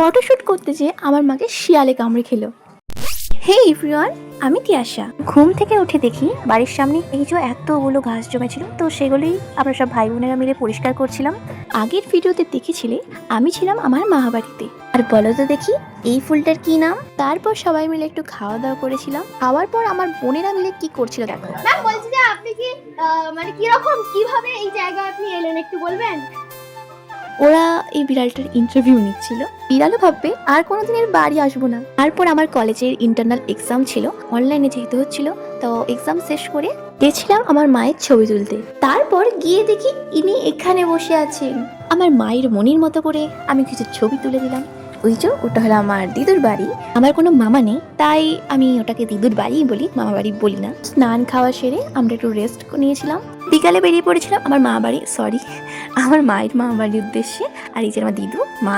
Photoshoot করতে যেয়ে আমার মাকে শিয়ালে কামড়ে খেলো। হে এভরিওয়ান, আমি তিয়াশা। ঘুম থেকে উঠে দেখি বাড়ির সামনে এই যে এতগুলো ঘাস জমেছিল, তো সেগুলোই আমরা সব ভাই বোনেরা মিলে পরিষ্কার করছিলাম। আগের ভিডিওতে দেখেছিলে আমি ছিলাম আমার মা বাড়িতে। আর বলো তো দেখি এই ফুলটার কি নাম? তারপর সবাই মিলে একটু খাওয়া দাওয়া করেছিলাম। খাওয়ার পর আমার বোনেরা মিলে কি করছিল দেখো। ম্যাম বলছি যে আপনি কি মানে কিভাবে এই জায়গায় আপনি এলেন একটু বলবেন? ওরা এই বিড়ালটার ইন্টারভিউ নিচ্ছিল। বিড়ালও ভাববে আর কোনোদিনের বাড়ি আসবো না। তারপর আমার কলেজের ইন্টারনাল এক্সাম ছিল, অনলাইনে যেহেতু হচ্ছিল, তো এক্সাম শেষ করে গেছিলাম আমার মায়ের ছবি তুলতে। তারপর গিয়ে দেখি ইনি এখানে বসে আছেন। আমার মায়ের মনির মতো করে আমি কিছু ছবি তুলে দিলাম। ওই যে ওটা হলো আমার দিদুর বাড়ি। আমার কোনো মামা নেই, তাই আমি ওটাকে দিদুর বাড়িই বলি, মামা বাড়ি বলি না। স্নান খাওয়া সেরে আমরা একটু রেস্ট নিয়েছিলাম। বিকালে বেরিয়ে পড়েছিলাম আমার মা বাড়ি, আমার মায়ের মামা বাড়ির উদ্দেশ্যে। আর এই যে আমার দিদু, মা,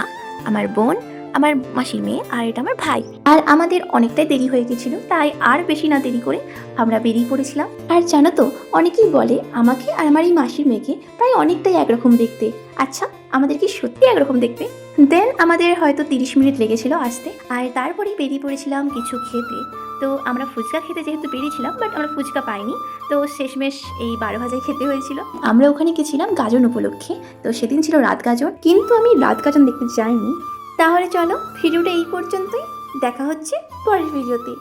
আমার বোন, আমার মাসির মেয়ে, আর এটা আমার ভাই। আর আমাদের অনেকটাই দেরি হয়ে গেছিল, তাই আর বেশি না দেরি করে আমরা বেরিয়ে পড়েছিলাম। আর জানো তো, অনেকেই বলে আমাকে আর আমার এই মাসির মেয়েকে প্রায় অনেকটাই একরকম দেখতে। আচ্ছা, আমাদের কি সত্যি একরকম দেখতে? দেন আমাদের হয়তো 30 মিনিট লেগেছিল আসতে। আর তারপরেই বেরিয়ে পড়েছিলাম কিছু খেতে। তো আমরা ফুচকা খেতে যেহেতু বেরিয়েছিলাম, বাট আমরা ফুচকা পাইনি, তো শেষমেশ এই 12 ভাজাই খেতে হয়েছিল। আমরা ওখানে গেছিলাম গাজন উপলক্ষে, তো সেদিন ছিল রাত গাজন, কিন্তু আমি রাত গাজন দেখতে যাইনি। তাহলে চলো ভিডিওটা এই পর্যন্তই, দেখা হচ্ছে পরের ভিডিওতে।